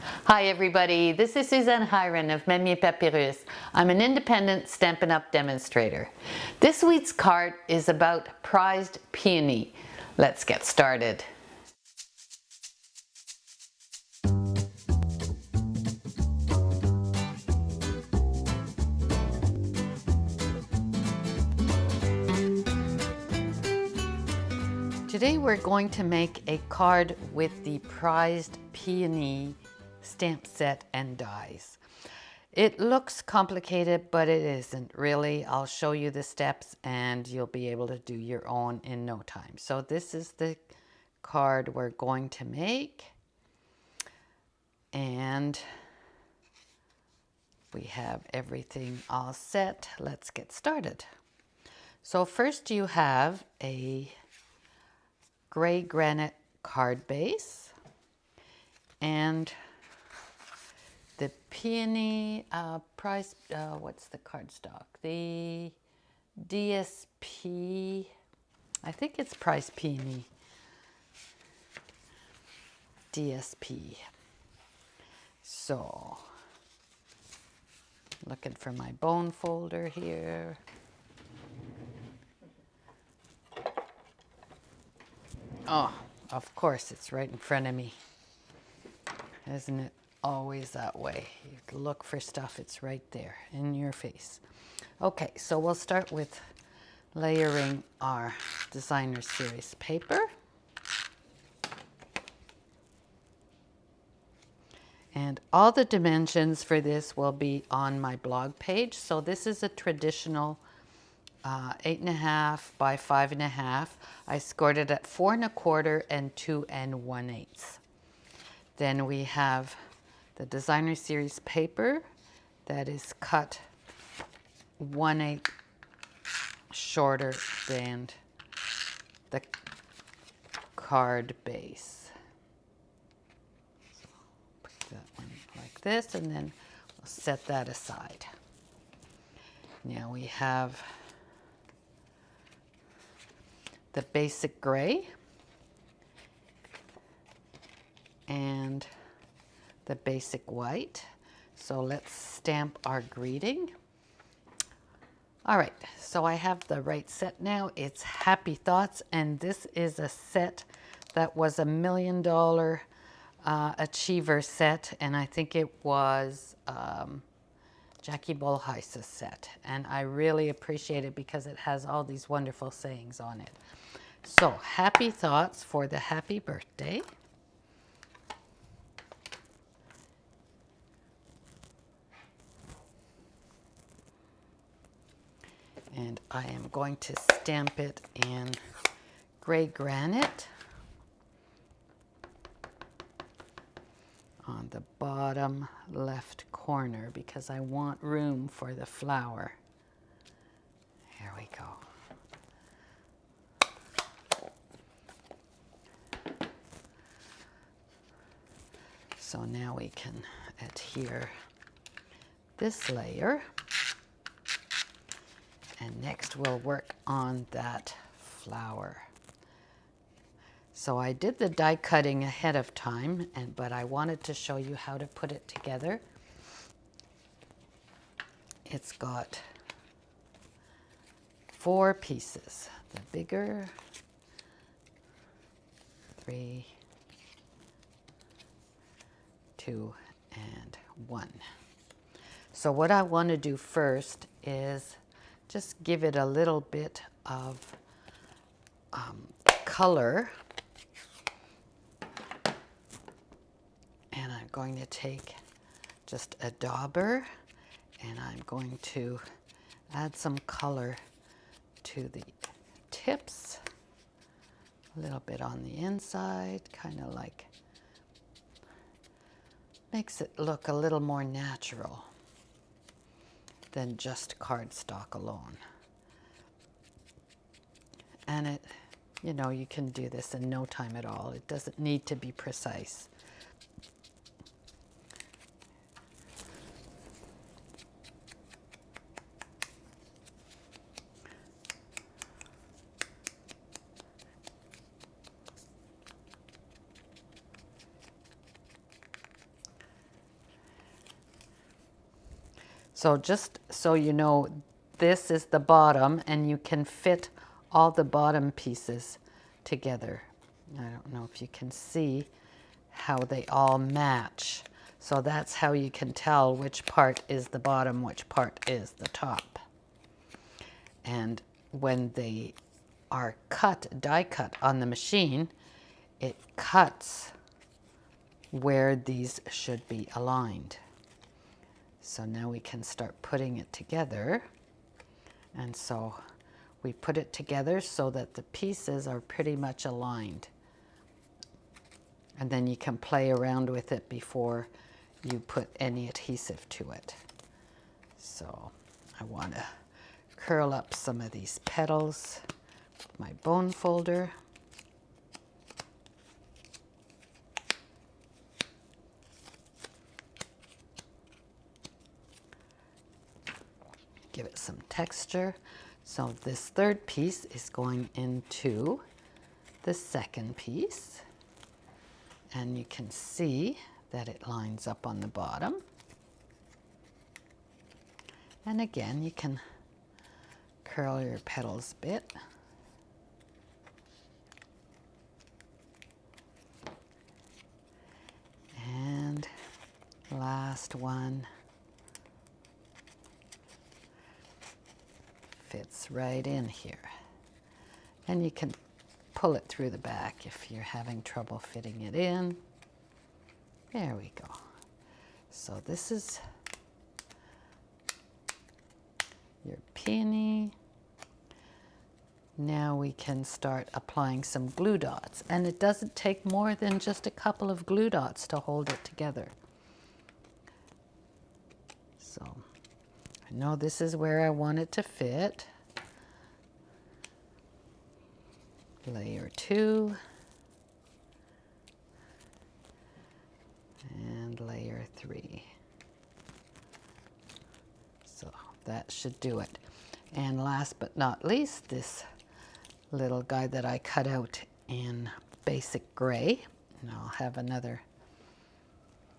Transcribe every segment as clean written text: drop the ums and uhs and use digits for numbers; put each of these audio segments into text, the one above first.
Hi everybody, this is Suzanne Hiron of Memmier Papyrus. I'm an independent Stampin' Up! Demonstrator. This week's card is about prized peony. Let's get started. Today we're going to make a card with the prized peony stamp set and dies. It looks complicated, but it isn't really. I'll show you the steps and you'll be able to do your own in no time. So this is the card we're going to make. And we have everything all set. Let's get started. So first you have a gray granite card base and the peony price, what's the cardstock? The DSP, I think it's price peony. DSP. So, looking for my bone folder here. Oh, of course, it's right in front of me. Isn't it always that way? You look for stuff, it's right there in your face. Okay, so we'll start with layering our designer series paper. And all the dimensions for this will be on my blog page. So this is a traditional 8.5 by 5.5. I scored it at 4 1/4 and 2 1/8. Then we have the designer series paper that is cut 1/8 shorter than the card base. So put that one like this and then we'll set that aside. Now we have the basic gray and the basic white. So let's stamp our greeting. All right, so I have the right set now. It's Happy Thoughts, and this is a set that was $1 million Achiever set, and I think it was Jackie Bolheise's set, and I really appreciate it because it has all these wonderful sayings on it. So, happy thoughts for the happy birthday. And I am going to stamp it in gray granite on the bottom left corner because I want room for the flower. Here we go. So now we can adhere this layer. And next we'll work on that flower. So I did the die cutting ahead of time, but I wanted to show you how to put it together. It's got 4 pieces. The bigger, 3, 2, and 1. So what I want to do first is just give it a little bit of color. And I'm going to take just a dauber and I'm going to add some color to the tips, a little bit on the inside, kind of like makes it look a little more natural than just cardstock alone. And it, you know, you can do this in no time at all. It doesn't need to be precise. So just so you know, this is the bottom, and you can fit all the bottom pieces together. I don't know if you can see how they all match. So that's how you can tell which part is the bottom, which part is the top. And when they are cut, die cut on the machine, it cuts where these should be aligned. So now we can start putting it together. And so we put it together so that the pieces are pretty much aligned. And then you can play around with it before you put any adhesive to it. So I want to curl up some of these petals with my bone folder. Give it some texture. So this third piece is going into the second piece. And you can see that it lines up on the bottom. And again, you can curl your petals a bit. And last one fits right in here. And you can pull it through the back if you're having trouble fitting it in. There we go. So this is your peony. Now we can start applying some glue dots. And it doesn't take more than just a couple of glue dots to hold it together. So I know this is where I want it to fit. Layer 2. And layer 3. So that should do it. And last but not least, this little guy that I cut out in basic gray. And I'll have another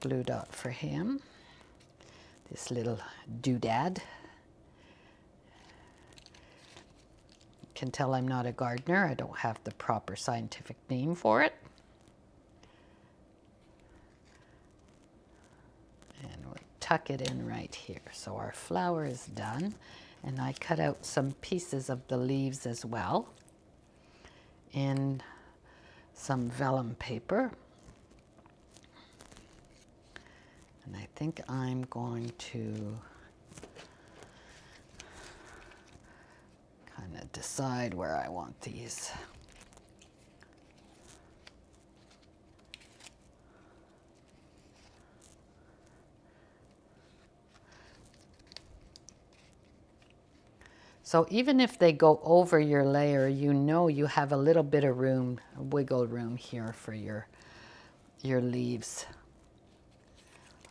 glue dot for him. This little doodad. You can tell I'm not a gardener. I don't have the proper scientific name for it. And we'll tuck it in right here. So our flower is done. And I cut out some pieces of the leaves as well in some vellum paper. And I think I'm going to kind of decide where I want these. So even if they go over your layer, you know you have a little bit of room, wiggle room here for your leaves.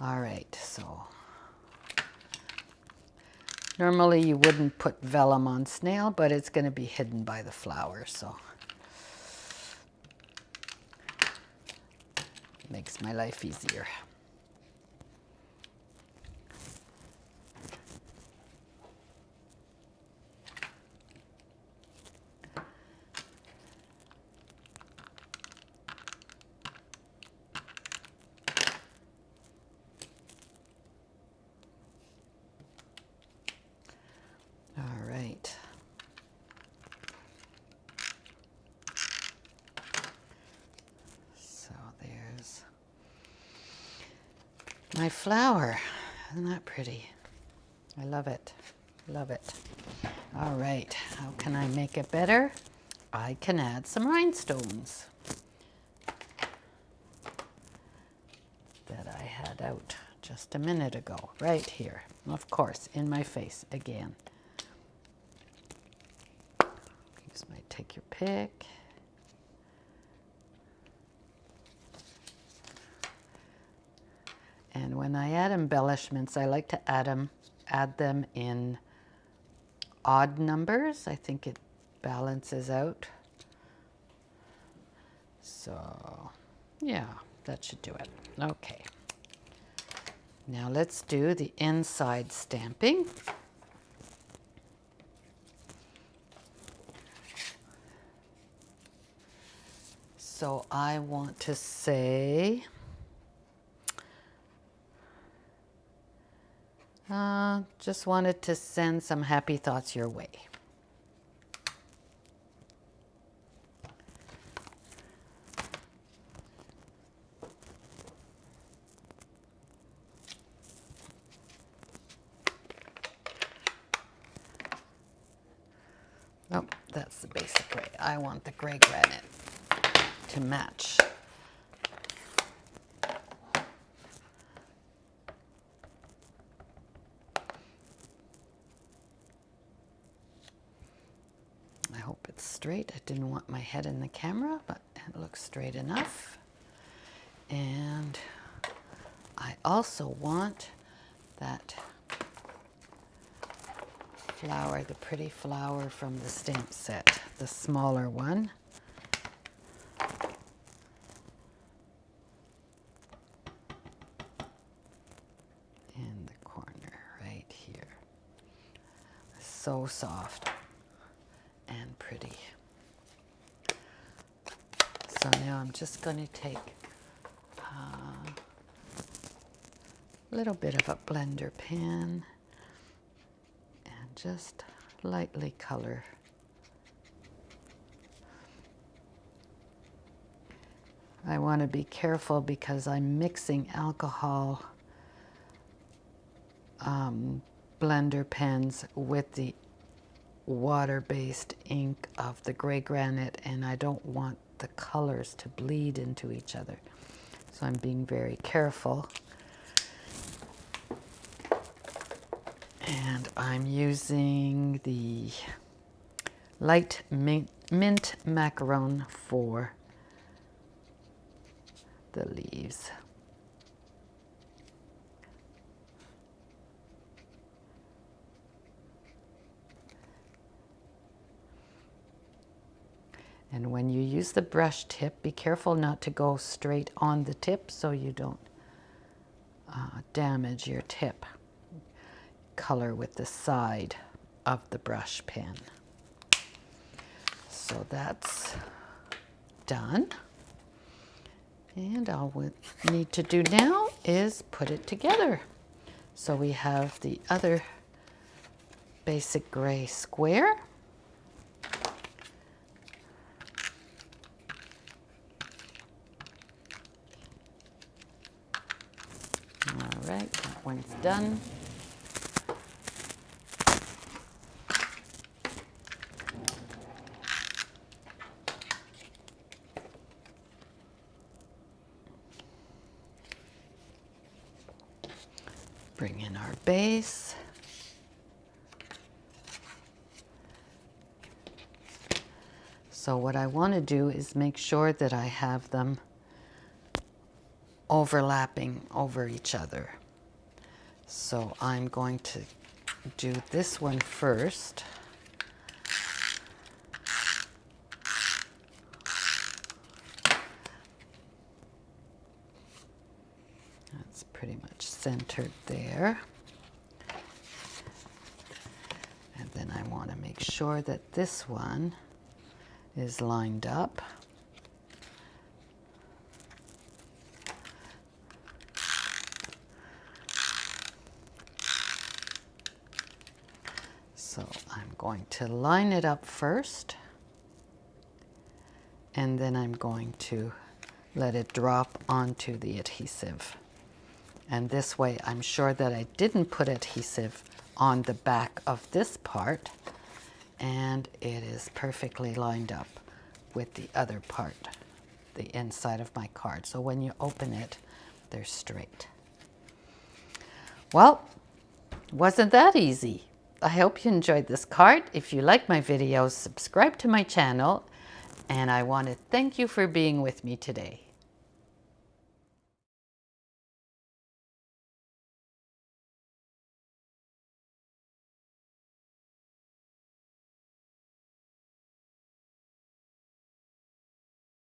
All right, so normally you wouldn't put vellum on snail, but it's going to be hidden by the flower, so it makes my life easier. All right. So there's my flower. Isn't that pretty? I love it. Love it. All right. How can I make it better? I can add some rhinestones that I had out just a minute ago, right here. Of course, in my face again. Use my take your pick. And when I add embellishments, I like to add them in odd numbers. I think it balances out. So, yeah, that should do it. Okay. Now let's do the inside stamping. So I want to say, just wanted to send some happy thoughts your way. Oh, that's the basic gray. I want the gray granite to match. I hope it's straight. I didn't want my head in the camera, but it looks straight enough. And I also want that flower, the pretty flower from the stamp set, the smaller one. In the corner right here. So soft and pretty. So now I'm just going to take a little bit of a blender pen and just lightly color. I want to be careful because I'm mixing alcohol blender pens with the water-based ink of the gray granite, and I don't want the colors to bleed into each other. So I'm being very careful. And I'm using the light mint macaron for the leaves. And when you use the brush tip, be careful not to go straight on the tip so you don't damage your tip. Color with the side of the brush pen. So that's done. And all we need to do now is put it together. So we have the other basic gray square. All right, that one's done. Bring in our base. So what I want to do is make sure that I have them overlapping over each other. So I'm going to do this one first. That's pretty much centered there. And then I want to make sure that this one is lined up. So I'm going to line it up first, and then I'm going to let it drop onto the adhesive. And this way I'm sure that I didn't put adhesive on the back of this part, and it is perfectly lined up with the other part, the inside of my card. So when you open it, they're straight. Well, wasn't that easy? I hope you enjoyed this card. If you like my videos, subscribe to my channel, and I want to thank you for being with me today.